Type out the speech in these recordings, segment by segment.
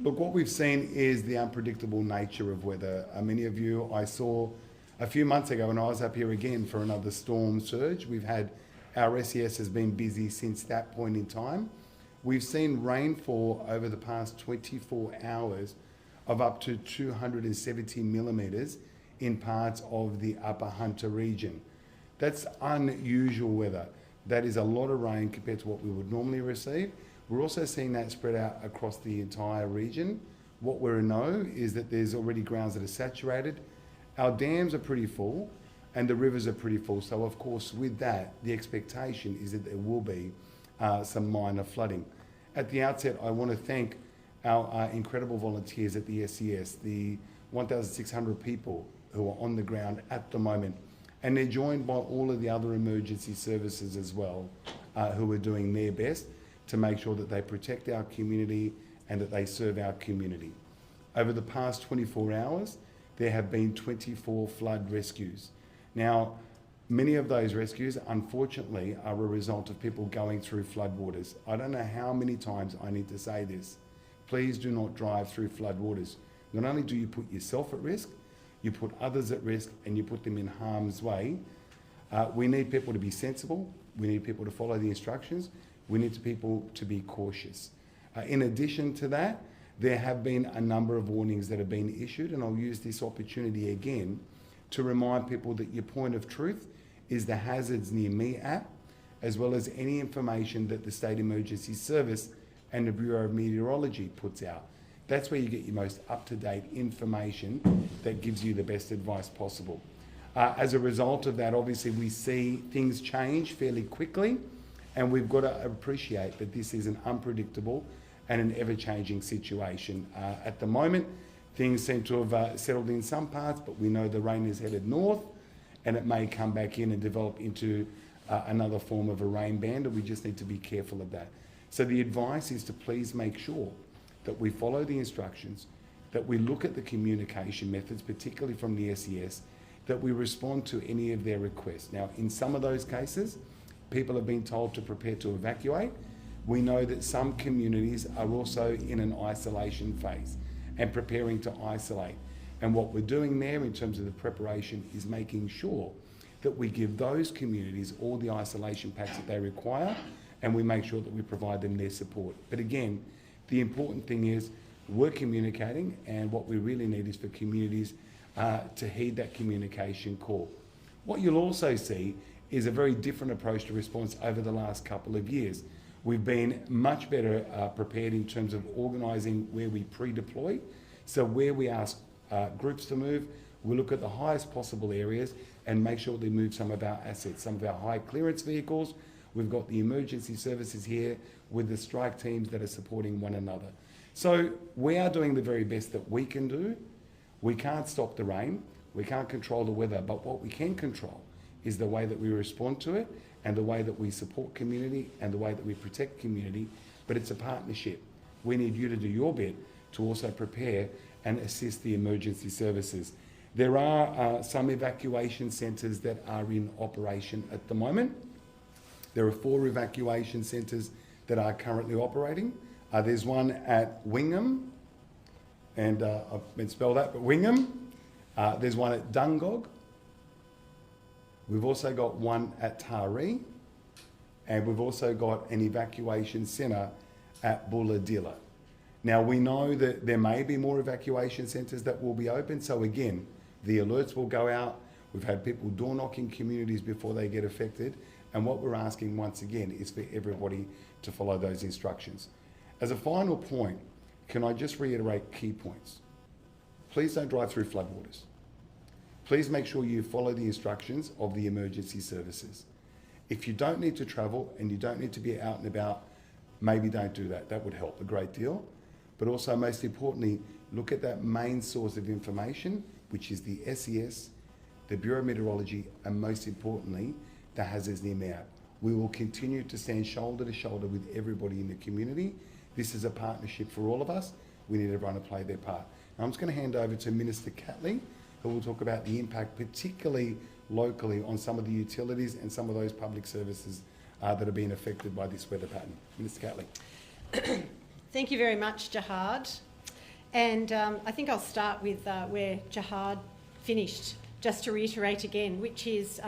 Look, what we've seen is the unpredictable nature of weather. Many of you I saw a few months ago when I was up here again for another storm surge. Our SES has been busy since that point in time. We've seen rainfall over the past 24 hours of up to 270 millimetres in parts of the Upper Hunter region. That's unusual weather. That is a lot of rain compared to what we would normally receive. We're also seeing that spread out across the entire region. What we know is that there's already grounds that are saturated. Our dams are pretty full and the rivers are pretty full. So of course with that, the expectation is that there will be some minor flooding. At the outset, I want to thank our incredible volunteers at the SES, the 1,600 people who are on the ground at the moment. And they're joined by all of the other emergency services as well, who are doing their best to make sure that they protect our community and that they serve our community. Over the past 24 hours, there have been 24 flood rescues. Now, many of those rescues, unfortunately, are a result of people going through floodwaters. I don't know how many times I need to say this. Please do not drive through floodwaters. Not only do you put yourself at risk, you put others at risk and you put them in harm's way. We need people to be sensible. We need people to follow the instructions. We need people to be cautious. In addition to that, there have been a number of warnings that have been issued, and I'll use this opportunity again to remind people that your point of truth is the Hazards Near Me app, as well as any information that the State Emergency Service and the Bureau of Meteorology puts out. That's where you get your most up-to-date information that gives you the best advice possible. As a result of that, obviously we see things change fairly quickly, and we've got to appreciate that this is an unpredictable and an ever-changing situation. At the moment, things seem to have settled in some parts, but we know the rain is headed north, and it may come back in and develop into another form of a rain band, and we just need to be careful of that. So the advice is to please make sure that we follow the instructions, that we look at the communication methods, particularly from the SES, that we respond to any of their requests. Now, in some of those cases, people have been told to prepare to evacuate. We know that some communities are also in an isolation phase and preparing to isolate. And what we're doing there in terms of the preparation is making sure that we give those communities all the isolation packs that they require, and we make sure that we provide them their support. But again, the important thing is we're communicating, and what we really need is for communities to heed that communication call. What you'll also see is a very different approach to response over the last couple of years. We've been much better prepared in terms of organising where we pre-deploy. So where we ask groups to move, we look at the highest possible areas and make sure they move some of our assets, some of our high clearance vehicles. We've got the emergency services here with the strike teams that are supporting one another. So we are doing the very best that we can do. We can't stop the rain, we can't control the weather, but what we can control is the way that we respond to it and the way that we support community and the way that we protect community. But it's a partnership. We need you to do your bit to also prepare and assist the emergency services. There are some evacuation centres that are in operation at the moment. There are 4 evacuation centres that are currently operating. There's one at Wingham, and I've misspelled that, but Wingham. There's one at Dungog. We've also got one at Taree, and we've also got an evacuation centre at Bulahdelah. Now we know that there may be more evacuation centres that will be open, so again, the alerts will go out. We've had people door knocking communities before they get affected, and what we're asking once again is for everybody to follow those instructions. As a final point, can I just reiterate key points? Please don't drive through floodwaters. Please make sure you follow the instructions of the emergency services. If you don't need to travel and you don't need to be out and about, maybe don't do that. That would help a great deal. But also, most importantly, look at that main source of information, which is the SES, the Bureau of Meteorology, and most importantly, the Hazards Near Me app. We will continue to stand shoulder to shoulder with everybody in the community. This is a partnership for all of us. We need everyone to play their part. Now I'm just going to hand over to Minister Catley, who will talk about the impact, particularly locally, on some of the utilities and some of those public services that are being affected by this weather pattern. Minister Catley. Thank you very much, Jihad. And I think I'll start with where Jihad finished, just to reiterate again, which is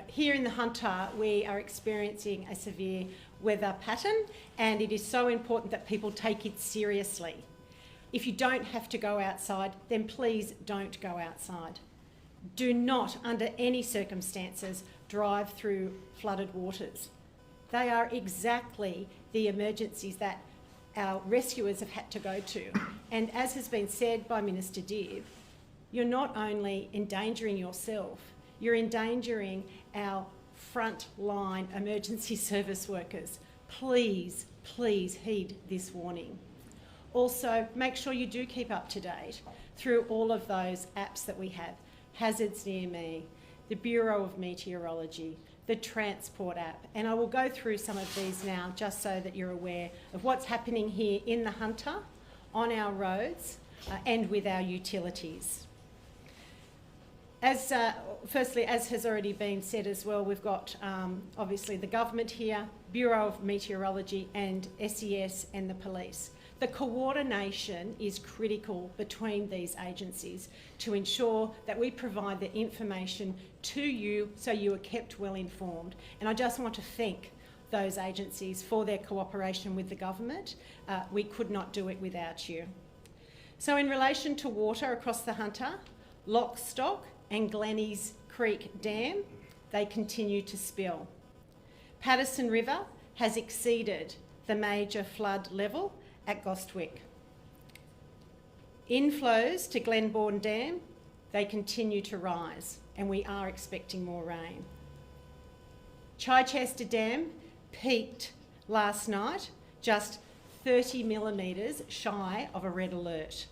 here in the Hunter we are experiencing a severe weather pattern, and it is so important that people take it seriously. If you don't have to go outside, then please don't go outside. Do not, under any circumstances, drive through flooded waters. They are exactly the emergencies that our rescuers have had to go to. And as has been said by Minister Dibb, you're not only endangering yourself, you're endangering our front-line emergency service workers. Please, please heed this warning. Also, make sure you do keep up to date through all of those apps that we have. Hazards Near Me, the Bureau of Meteorology, the Transport app, and I will go through some of these now just so that you're aware of what's happening here in the Hunter, on our roads, and with our utilities. Firstly, as has already been said as well, we've got obviously the government here, Bureau of Meteorology and SES and the police. The coordination is critical between these agencies to ensure that we provide the information to you so you are kept well informed. And I just want to thank those agencies for their cooperation with the government. We could not do it without you. So in relation to water across the Hunter, Lockstock and Glennies Creek Dam, they continue to spill. Patterson River has exceeded the major flood level at Gostwick. Inflows to Glenbourne Dam, they continue to rise, and we are expecting more rain. Chichester Dam peaked last night, just 30 millimetres shy of a red alert.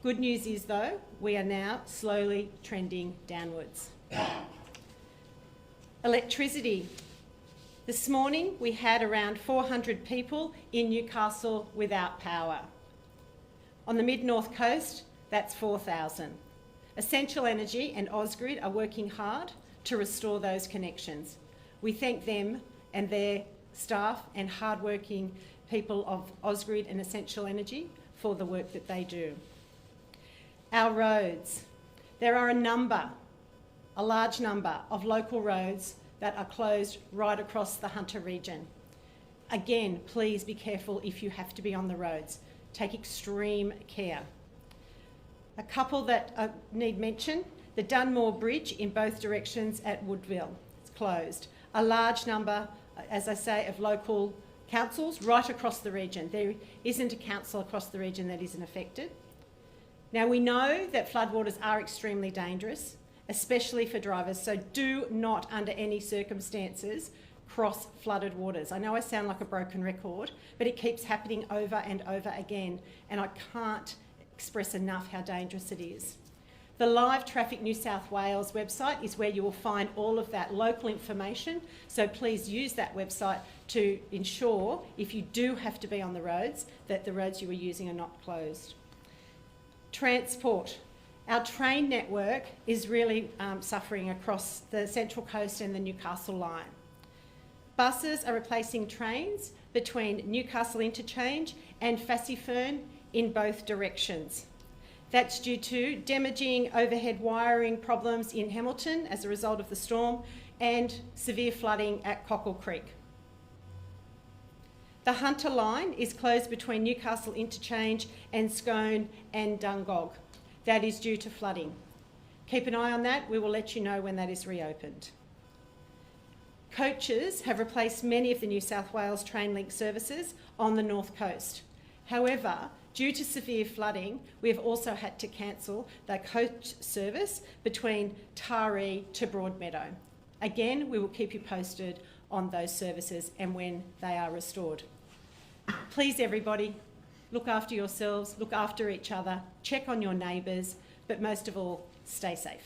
Good news is, though, we are now slowly trending downwards. Electricity. This morning we had around 400 people in Newcastle without power. On the mid-north coast, that's 4,000. Essential Energy and Ausgrid are working hard to restore those connections. We thank them and their staff and hard-working people of Ausgrid and Essential Energy for the work that they do. Our roads. There are a large number of local roads that are closed right across the Hunter region. Again, please be careful if you have to be on the roads. Take extreme care. A couple that need mention, the Dunmore Bridge in both directions at Woodville, it's closed. A large number, as I say, of local councils right across the region. There isn't a council across the region that isn't affected. Now, we know that floodwaters are extremely dangerous, especially for drivers, so do not, under any circumstances, cross flooded waters. I know I sound like a broken record, but it keeps happening over and over again, and I can't express enough how dangerous it is. The Live Traffic New South Wales website is where you will find all of that local information, so please use that website to ensure, if you do have to be on the roads, that the roads you are using are not closed. Transport. Our train network is really suffering across the Central Coast and the Newcastle line. Buses are replacing trains between Newcastle Interchange and Fassifern in both directions. That's due to damaging overhead wiring problems in Hamilton as a result of the storm and severe flooding at Cockle Creek. The Hunter line is closed between Newcastle Interchange and Scone and Dungog. That is due to flooding. Keep an eye on that. We will let you know when that is reopened. Coaches have replaced many of the New South Wales Trainlink services on the North Coast. However, due to severe flooding, we have also had to cancel the coach service between Taree to Broadmeadow. Again, we will keep you posted on those services and when they are restored. Please, everybody, look after yourselves, look after each other, check on your neighbours, but most of all, stay safe.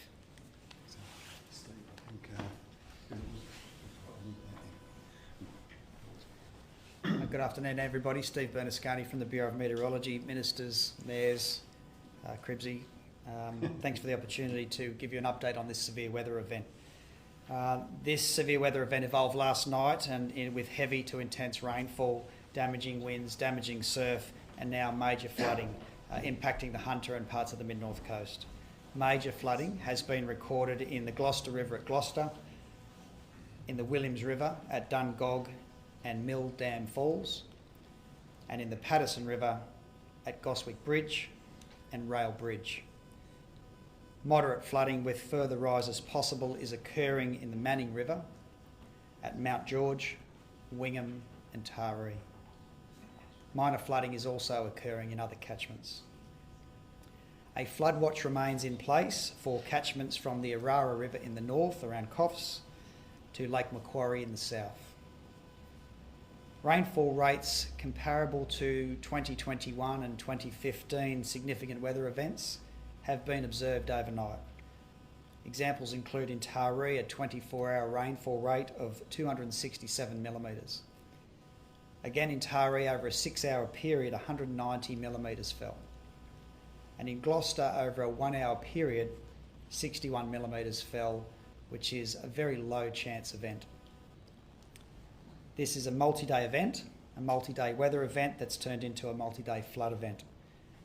Good afternoon, everybody. Steve Bernasconi from the Bureau of Meteorology, Ministers, Mayors, Cribsy. Thanks for the opportunity to give you an update on this severe weather event. This severe weather event evolved last night and with heavy to intense rainfall, damaging winds, damaging surf and now major flooding impacting the Hunter and parts of the mid-north coast. Major flooding has been recorded in the Gloucester River at Gloucester, in the Williams River at Dungog and Mill Dam Falls, and in the Patterson River at Goswick Bridge and Rail Bridge. Moderate flooding with further rises possible is occurring in the Manning River at Mount George, Wingham and Taree. Minor flooding is also occurring in other catchments. A flood watch remains in place for catchments from the Arara River in the north around Coffs to Lake Macquarie in the south. Rainfall rates comparable to 2021 and 2015 significant weather events have been observed overnight. Examples include in Taree a 24-hour rainfall rate of 267 millimetres. Again in Taree over a 6-hour period 190 millimetres fell. And in Gloucester over a 1-hour period 61 millimetres fell, which is a very low chance event. This is a multi-day event, a multi-day weather event that's turned into a multi-day flood event.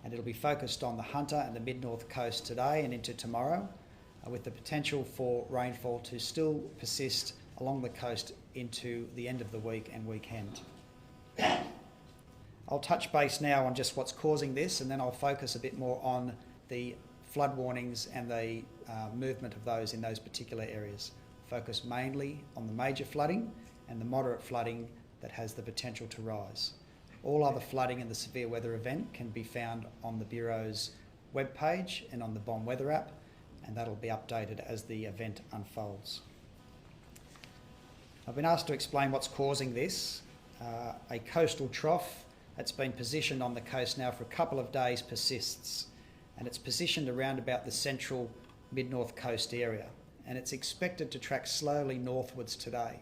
And it'll be focused on the Hunter and the mid-north coast today and into tomorrow, with the potential for rainfall to still persist along the coast into the end of the week and weekend. I'll touch base now on just what's causing this, and then I'll focus a bit more on the flood warnings and the movement of those in those particular areas. Focus mainly on the major flooding and the moderate flooding that has the potential to rise. All other flooding in the severe weather event can be found on the Bureau's webpage and on the BOM weather app, and that'll be updated as the event unfolds. I've been asked to explain what's causing this. A coastal trough that's been positioned on the coast now for a couple of days persists, and it's positioned around about the central mid-north coast area, and it's expected to track slowly northwards today.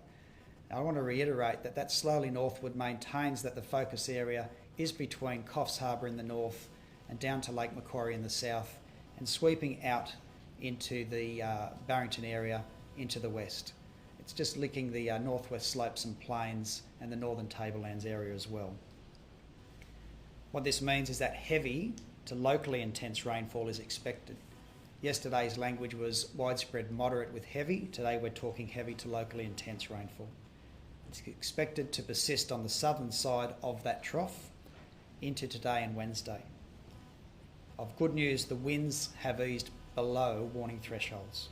Now, I want to reiterate that that slowly northward maintains that the focus area is between Coffs Harbour in the north and down to Lake Macquarie in the south, and sweeping out into the Barrington area into the west. It's just licking the northwest slopes and plains and the northern tablelands area as well. What this means is that heavy to locally intense rainfall is expected. Yesterday's language was widespread moderate with heavy. Today we're talking heavy to locally intense rainfall. It's expected to persist on the southern side of that trough into today and Wednesday. Of good news, the winds have eased below warning thresholds.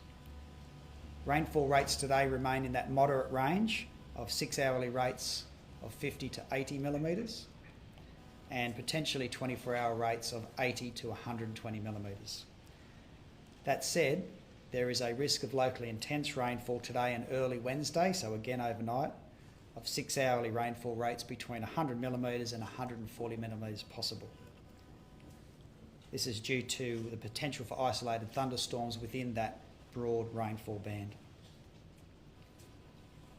Rainfall rates today remain in that moderate range of 6-hourly rates of 50 to 80 millimetres and potentially 24-hour rates of 80 to 120 millimetres. That said, there is a risk of locally intense rainfall today and early Wednesday, so again overnight, of 6-hourly rainfall rates between 100 millimetres and 140 millimetres possible. This is due to the potential for isolated thunderstorms within that broad rainfall band.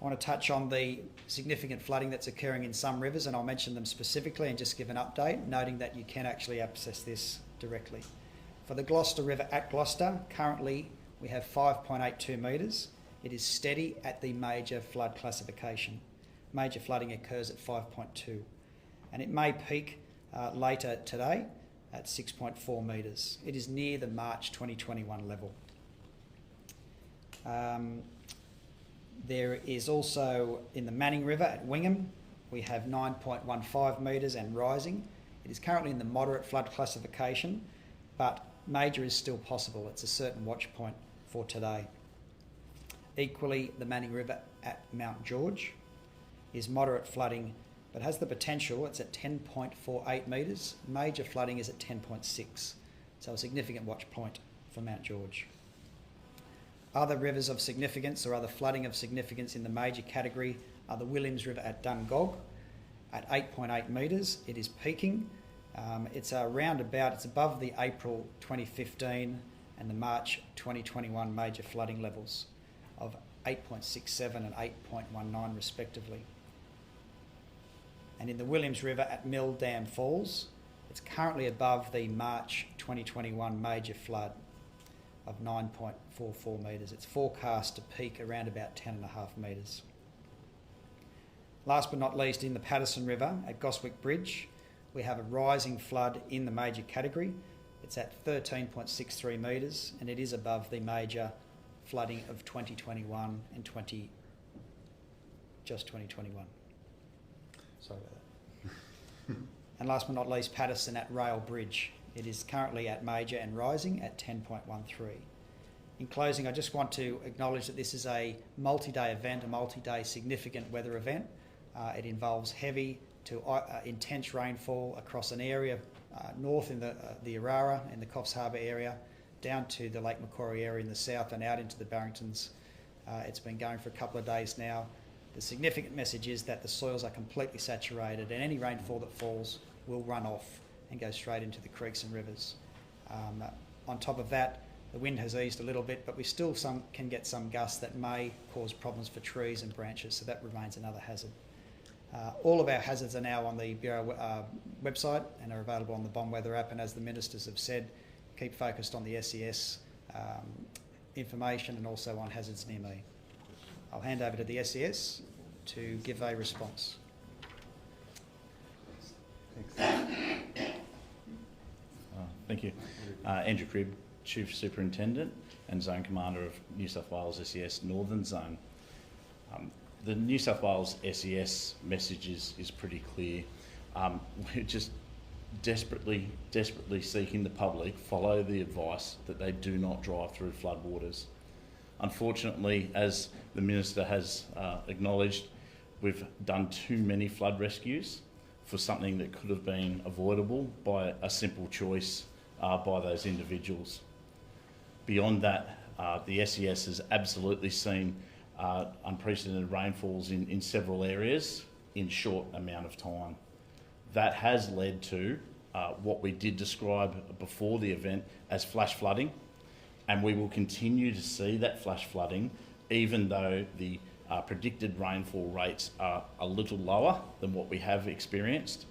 I want to touch on the significant flooding that's occurring in some rivers, and I'll mention them specifically and just give an update, noting that you can actually access this directly. For the Gloucester River at Gloucester, currently we have 5.82 metres. It is steady at the major flood classification. Major flooding occurs at 5.2, and it may peak later today at 6.4 metres. It is near the March 2021 level. There is also in the Manning River at Wingham, we have 9.15 metres and rising. It is currently in the moderate flood classification, but major is still possible. It's a certain watch point for today. Equally, the Manning River at Mount George is moderate flooding, but has the potential, it's at 10.48 metres. Major flooding is at 10.6, so a significant watch point for Mount George. Other rivers of significance or other flooding of significance in the major category are the Williams River at Dungog at 8.8 metres. It is peaking. It's above the April 2015 and the March 2021 major flooding levels of 8.67 and 8.19 respectively. And in the Williams River at Mill Dam Falls, it's currently above the March 2021 major flood of 9.44 metres. It's forecast to peak around about 10.5 metres. Last but not least, in the Patterson River at Goswick Bridge, we have a rising flood in the major category. It's at 13.63 metres, and it is above the major flooding of 2021 and 2021. Sorry about that. And last but not least, Patterson at Rail Bridge. It is currently at major and rising at 10.13. In closing, I just want to acknowledge that this is a multi-day event, a multi-day significant weather event. It involves heavy to intense rainfall across an area north in the Urara and the Coffs Harbour area, down to the Lake Macquarie area in the south and out into the Barringtons. It's been going for a couple of days now. The significant message is that the soils are completely saturated, and any rainfall that falls will run off and go straight into the creeks and rivers. On top of that, the wind has eased a little bit, but we still can get some gusts that may cause problems for trees and branches, so that remains another hazard. All of our hazards are now on the Bureau website and are available on the Bomb Weather app, and as the ministers have said, keep focused on the SES information and also on hazards near me. I'll hand over to the SES to give a response. Thank you. Andrew Cribb, Chief Superintendent and Zone Commander of New South Wales SES Northern Zone. The New South Wales SES message is pretty clear. We're just desperately seeking the public follow the advice that they do not drive through floodwaters. Unfortunately, as the Minister has acknowledged, we've done too many flood rescues for something that could have been avoidable by a simple choice by those individuals. Beyond that, the SES has absolutely seen unprecedented rainfalls in several areas in short amount of time. That has led to what we did describe before the event as flash flooding, and we will continue to see that flash flooding even though the predicted rainfall rates are a little lower than what we have experienced.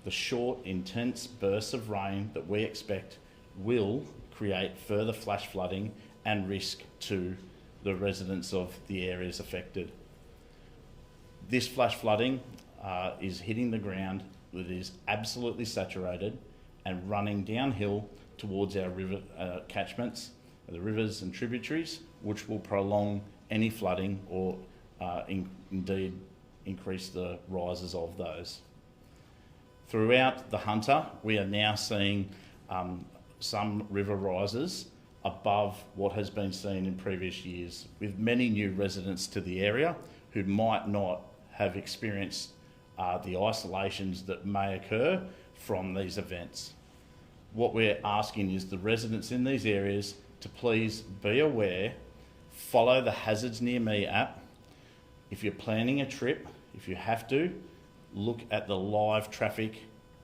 The short, intense bursts of rain that we expect will create further flash flooding and risk to the residents of the areas affected. This flash flooding is hitting the ground that is absolutely saturated and running downhill towards our river catchments, the rivers and tributaries, which will prolong any flooding or indeed increase the rises of those. Throughout the Hunter, we are now seeing some river rises above what has been seen in previous years, with many new residents to the area who might not have experienced the isolations that may occur from these events. What we're asking is the residents in these areas to please be aware, follow the Hazards Near Me app. If you're planning a trip, if you have to, look at the Live Traffic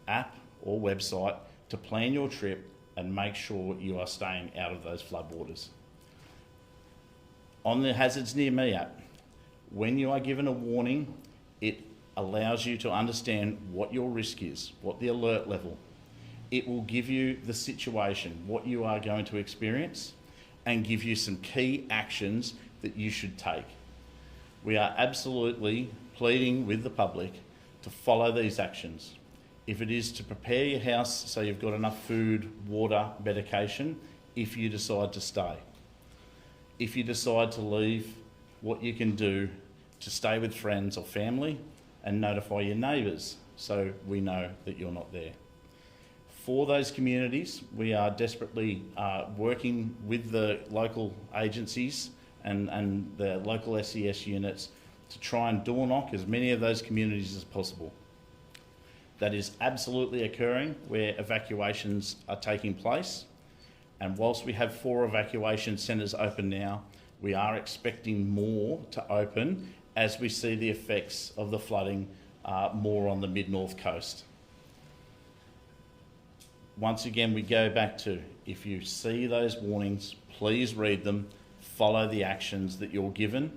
app or website to plan your trip and make sure you are staying out of those floodwaters. On the Hazards Near Me app, when you are given a warning, it allows you to understand what your risk is, what the alert level. It will give you the situation, what you are going to experience, and give you some key actions that you should take. We are absolutely pleading with the public to follow these actions. If it is to prepare your house so you've got enough food, water, medication, if you decide to stay. If you decide to leave, what you can do to stay with friends or family and notify your neighbours so we know that you're not there. For those communities, we are desperately working with the local agencies and the local SES units to try and door knock as many of those communities as possible. That is absolutely occurring where evacuations are taking place. And whilst we have 4 evacuation centres open now, we are expecting more to open as we see the effects of the flooding more on the mid-north coast. Once again, we go back to, if you see those warnings, please read them, follow the actions that you're given,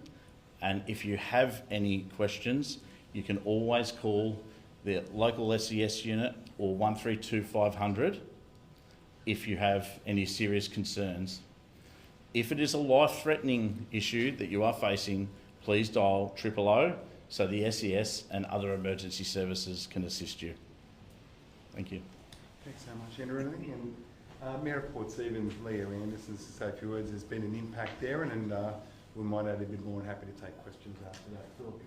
and if you have any questions, you can always call the local SES unit or 132 500 if you have any serious concerns. If it is a life-threatening issue that you are facing, please dial 000 so the SES and other emergency services can assist you. Thank you. Thanks so much, Andrew. And Mayor of Port Stephens, Leah Anderson, to say a few words. There's been an impact there, and we might add a bit more, and happy to take questions after that. Philip,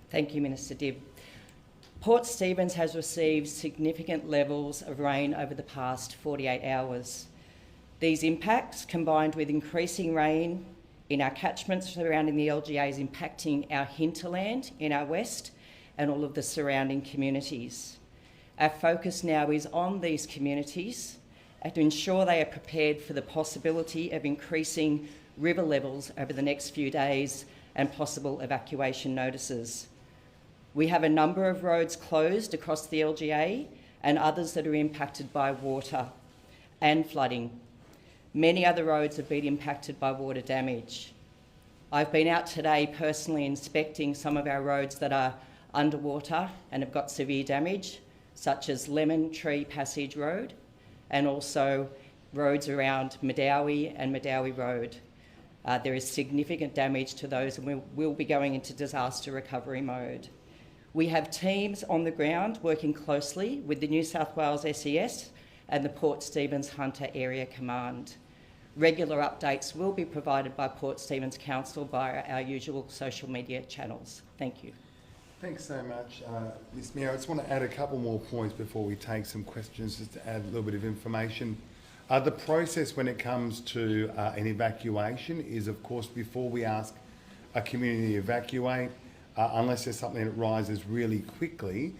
Thank you, Minister Dibb. Port Stephens has received significant levels of rain over the past 48 hours. These impacts, combined with increasing rain in our catchments surrounding the LGA, is impacting our hinterland in our west and all of the surrounding communities. Our focus now is on these communities and to ensure they are prepared for the possibility of increasing river levels over the next few days and possible evacuation notices. We have a number of roads closed across the LGA and others that are impacted by water and flooding. Many other roads have been impacted by water damage. I've been out today personally inspecting some of our roads that are underwater and have got severe damage, such as Lemon Tree Passage Road and also roads around Medowie and Medowie Road. There is significant damage to those, and we will be going into disaster recovery mode. We have teams on the ground working closely with the New South Wales SES and the Port Stephens Hunter Area Command. Regular updates will be provided by Port Stephens Council via our usual social media channels. Thank you. thanks so much, Ms. Mayor. I just want to add a couple more points before we take some questions, just to add a little bit of information. The process when it comes to an evacuation is, of course, before we ask a community to evacuate, unless there's something that rises really quickly,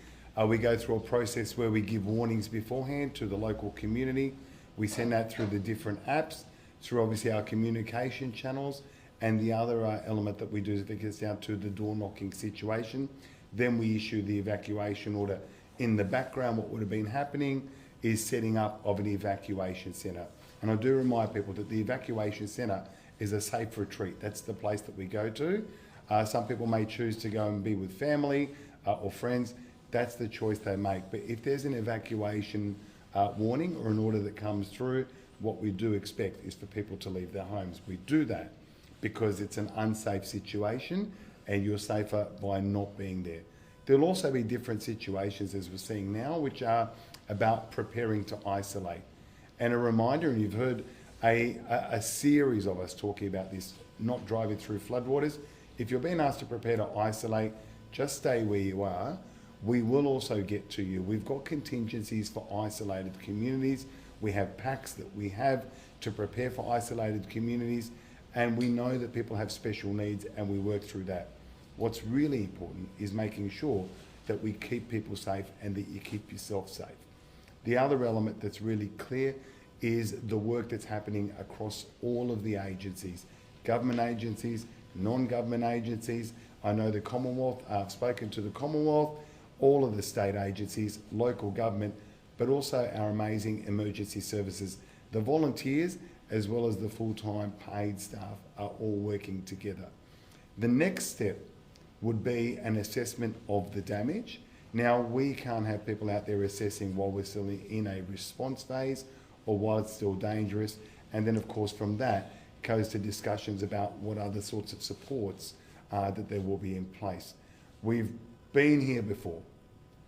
we go through a process where we give warnings beforehand to the local community. We send that through the different apps, through obviously our communication channels, and the other element that we do is if it gets down to the door knocking situation, then we issue the evacuation order. In the background, what would have been happening is setting up of an evacuation centre. And I do remind people that the evacuation centre is a safe retreat. That's the place that we go to. Some people may choose to go and be with family or friends. That's the choice they make. But if there's an evacuation warning or an order that comes through, what we do expect is for people to leave their homes. We do that because it's an unsafe situation and you're safer by not being there. There'll also be different situations, as we're seeing now, which are about preparing to isolate. And a reminder, and you've heard a series of us talking about this, not driving through floodwaters. If you're being asked to prepare to isolate, just stay where you are. We will also get to you. We've got contingencies for isolated communities. We have packs that we have to prepare for isolated communities, and we know that people have special needs, and we work through that. What's really important is making sure that we keep people safe and that you keep yourself safe. The other element that's really clear is the work that's happening across all of the agencies, government agencies, non-government agencies. I know the Commonwealth, I've spoken to the Commonwealth, all of the state agencies, local government, but also our amazing emergency services. The volunteers, as well as the full-time paid staff, are all working together. The next step would be an assessment of the damage. Now, we can't have people out there assessing while we're still in a response phase or while it's still dangerous. And then, of course, from that goes to discussions about what other sorts of supports that there will be in place. We've been here before.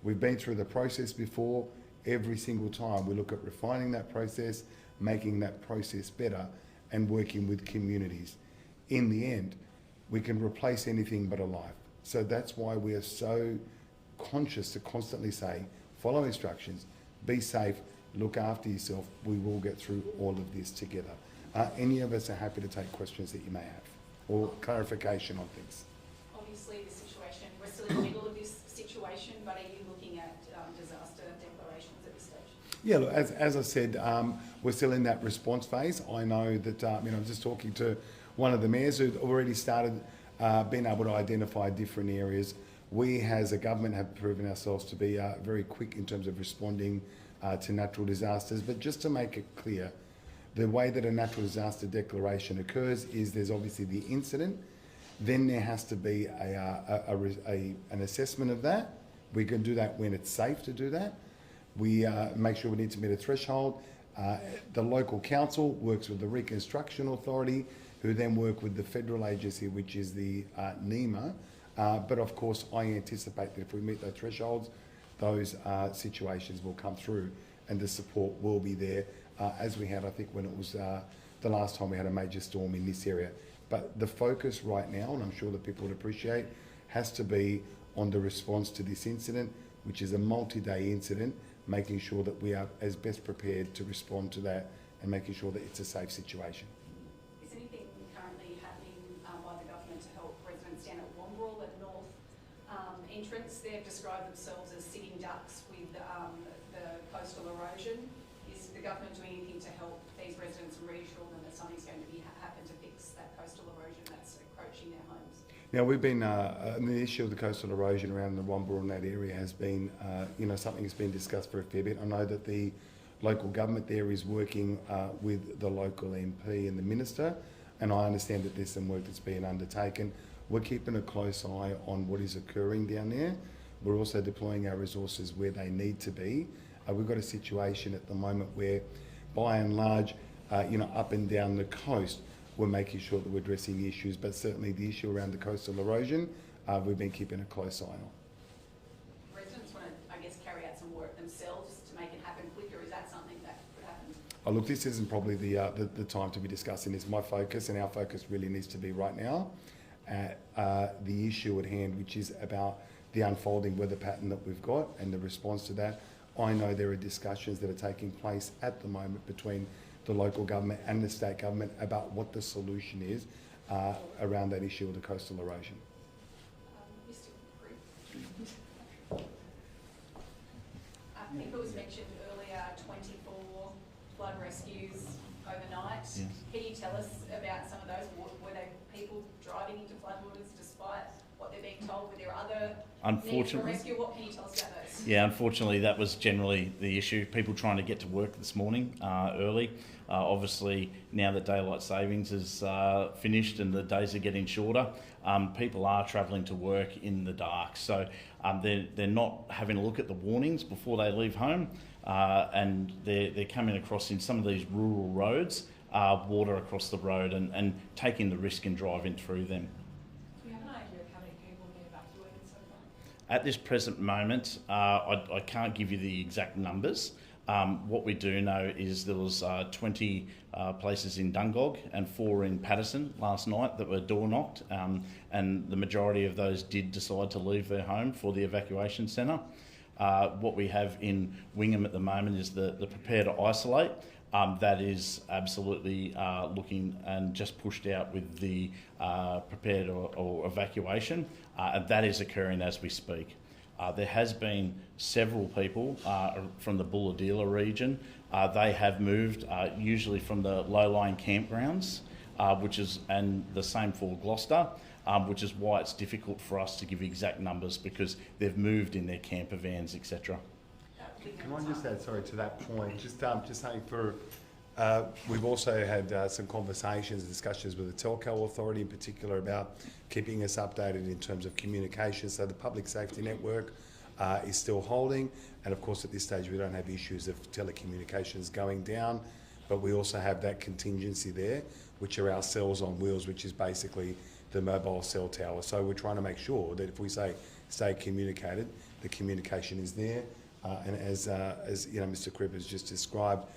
We've been through the process before. Every single time we look at refining that process, making that process better, and working with communities. In the end, we can replace anything but a life. So that's why we are so conscious to constantly say, follow instructions, be safe, look after yourself. We will get through all of this together. Any of us are happy to take questions that you may have or clarification on things. Obviously, the situation, we're still in the middle of this situation, but are you looking at disaster declarations at this stage? Yeah, look, as I said, we're still in that response phase. I know that, I'm just talking to one of the mayors who's already started being able to identify different areas. We as a government have proven ourselves to be very quick in terms of responding to natural disasters. But just to make it clear, the way that a natural disaster declaration occurs is there's obviously the incident, then there has to be an assessment of that. We can do that when it's safe to do that. We make sure we need to meet a threshold. The local council works with the Reconstruction Authority, who then work with the federal agency, which is the NEMA. But of course, I anticipate that if we meet those thresholds, those situations will come through and the support will be there, as we had, I think, when it was the last time we had a major storm in this area. But the focus right now, and I'm sure that people would appreciate, has to be on the response to this incident, which is a multi-day incident, making sure that we are as best prepared to respond to that and making sure that it's a safe situation. Is anything currently happening by the government to help residents down at Wombrel at North entrance? They've described themselves as sitting ducks with the coastal erosion. Is the government doing anything to help these residents and reassure them that something's going to happen to fix that coastal erosion that's encroaching their homes? Now, we've been, the issue of the coastal erosion around the Wombrel and that area has been, something that's been discussed for a fair bit. I know that the local government there is working with the local MP and the minister, and I understand that there's some work that's being undertaken. We're keeping a close eye on what is occurring down there. We're also deploying our resources where they need to be. We've got a situation at the moment where, by and large, up and down the coast, we're making sure that we're addressing the issues, but certainly the issue around the coastal erosion, we've been keeping a close eye on. Residents want to, I guess, carry out some work themselves to make it happen quicker. Is that something that could happen? Oh, look, this isn't probably the time to be discussing this. My focus and our focus really needs to be right now at the issue at hand, which is about the unfolding weather pattern that we've got and the response to that. I know there are discussions that are taking place at the moment between the local government and the state government about what the solution is around that issue of the coastal erosion. Mr. Cribb? I think it was mentioned earlier, 24 flood rescues overnight. Yes. Can you tell us about some of those? Were they people driving into floodwaters despite what they're being told? Were there other needs for rescue? What can you tell us about those? Yeah, unfortunately, that was generally the issue. People trying to get to work this morning early. Obviously, now that daylight savings is finished and the days are getting shorter, people are travelling to work in the dark. So they're not having a look at the warnings before they leave home, and they're coming across in some of these rural roads, water across the road, and taking the risk and driving through them. Do you have an idea of how many people have been evacuated so far? At this present moment, I can't give you the exact numbers. What we do know is there was 20 places in Dungog and 4 in Patterson last night that were door knocked, and the majority of those did decide to leave their home for the evacuation centre. What we have in Wingham at the moment is the prepare to isolate. That is absolutely looking and just pushed out with the prepared or evacuation, and that is occurring as we speak. There has been several people from the Bulahdelah region. They have moved, usually from the low-lying campgrounds, and the same for Gloucester, which is why it's difficult for us to give exact numbers because they've moved in their camper vans, etc. Can I just add, sorry, to that point, just saying we've also had some conversations, discussions with the Telco Authority in particular about keeping us updated in terms of communication. So the public safety network is still holding, and of course at this stage we don't have issues of telecommunications going down, but we also have that contingency there, which are our cells on wheels, which is basically the mobile cell tower. So we're trying to make sure that if we say stay communicated, the communication is there. And as Mr. Cribb has just described,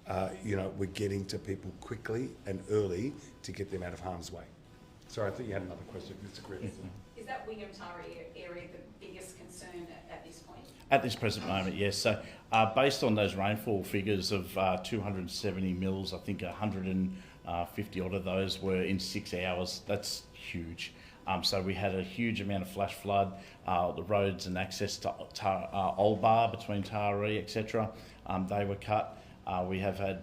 we're getting to people quickly and early to get them out of harm's way. Sorry, I think you had another question, Mr. Cribb. Is that Wingham-Taree area the biggest concern at this point? At this present moment, yes. So based on those rainfall figures of 270 mils, I think 150 odd of those were in 6 hours. That's huge. So we had a huge amount of flash flood, the roads and access to Old Bar between Taree, etc. They were cut. We have had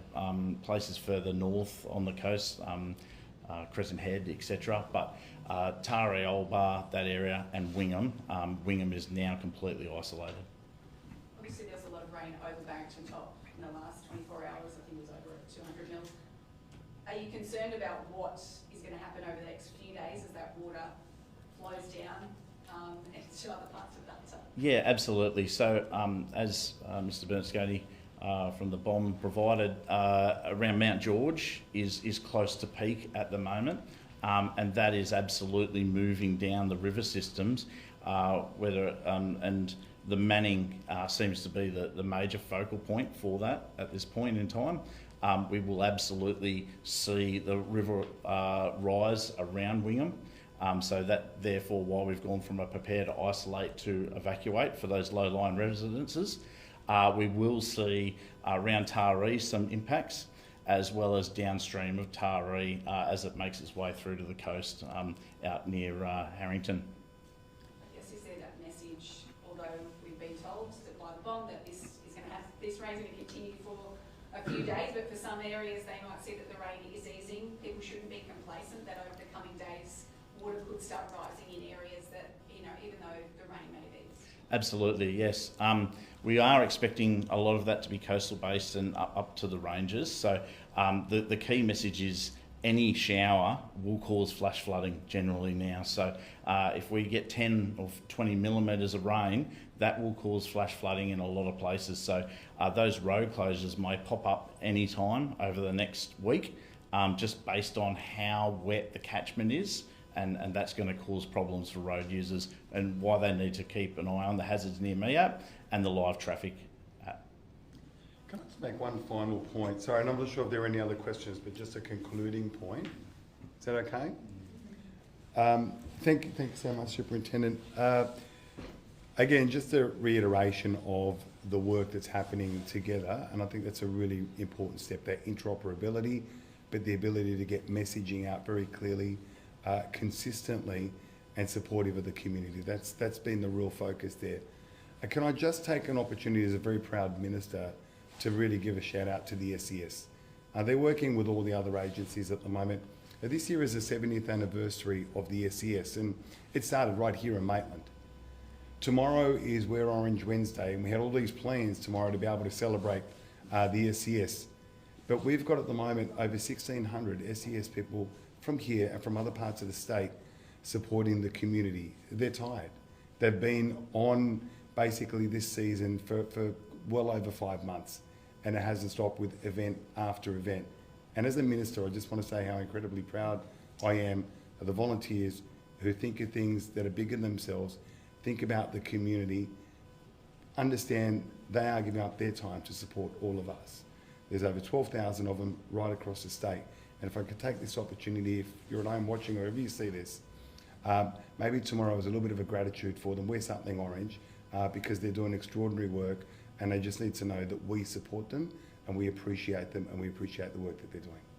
places further north on the coast, Crescent Head, etc. But Taree, Old Bar, that area, and Wingham. Wingham is now completely isolated. Obviously, there's a lot of rain over Barrington Top in the last 24 hours. I think it was over 200 mil. Are you concerned about what is going to happen over the next few days as that water flows down to other parts of that? Yeah, absolutely. So as Mr. Bernasconi from the BOM provided, around Mount George is close to peak at the moment, and that is absolutely moving down the river systems, and the manning seems to be the major focal point for that at this point in time. We will absolutely see the river rise around Wingham. So that, therefore, while we've gone from a prepare to isolate to evacuate for those low-lying residences, we will see around Taree some impacts, as well as downstream of Taree as it makes its way through to the coast out near Harrington. I guess is there that message, although we've been told that by the bond that this rain's going to continue for a few days, but for some areas they might see that the rain is easing. People shouldn't be complacent that over the coming days water could start rising in areas that, even though the rain may be. Absolutely, yes. We are expecting a lot of that to be coastal based and up to the ranges. So the key message is any shower will cause flash flooding generally now. So if we get 10 or 20 millimetres of rain, that will cause flash flooding in a lot of places. So those road closures may pop up any time over the next week, just based on how wet the catchment is. And that's going to cause problems for road users, and why they need to keep an eye on the Hazards Near Me app and the live traffic app. Can I just make one final point? Sorry, and I'm not sure if there are any other questions, but just a concluding point. Is that okay? Thank you so much, Superintendent. Again, just a reiteration of the work that's happening together, and I think that's a really important step, that interoperability, but the ability to get messaging out very clearly, consistently and supportive of the community. That's been the real focus there. Can I just take an opportunity as a very proud minister to really give a shout out to the SES. They're working with all the other agencies at the moment. This year is the 70th anniversary of the SES, and it started right here in Maitland. Tomorrow is Wear Orange Wednesday, and we had all these plans tomorrow to be able to celebrate the SES. But we've got at the moment over 1,600 SES people from here and from other parts of the state supporting the community. They're tired. They've been on basically this season for well over 5 months, and it hasn't stopped with event after event. And as a minister, I just want to say how incredibly proud I am of the volunteers who think of things that are bigger than themselves, think about the community, understand they are giving up their time to support all of us. There's over 12,000 of them right across the state. And if I could take this opportunity, if you're at home watching or wherever you see this, maybe tomorrow is a little bit of a gratitude for them. Wear something orange because they're doing extraordinary work, and they just need to know that we support them and we appreciate them and we appreciate the work that they're doing.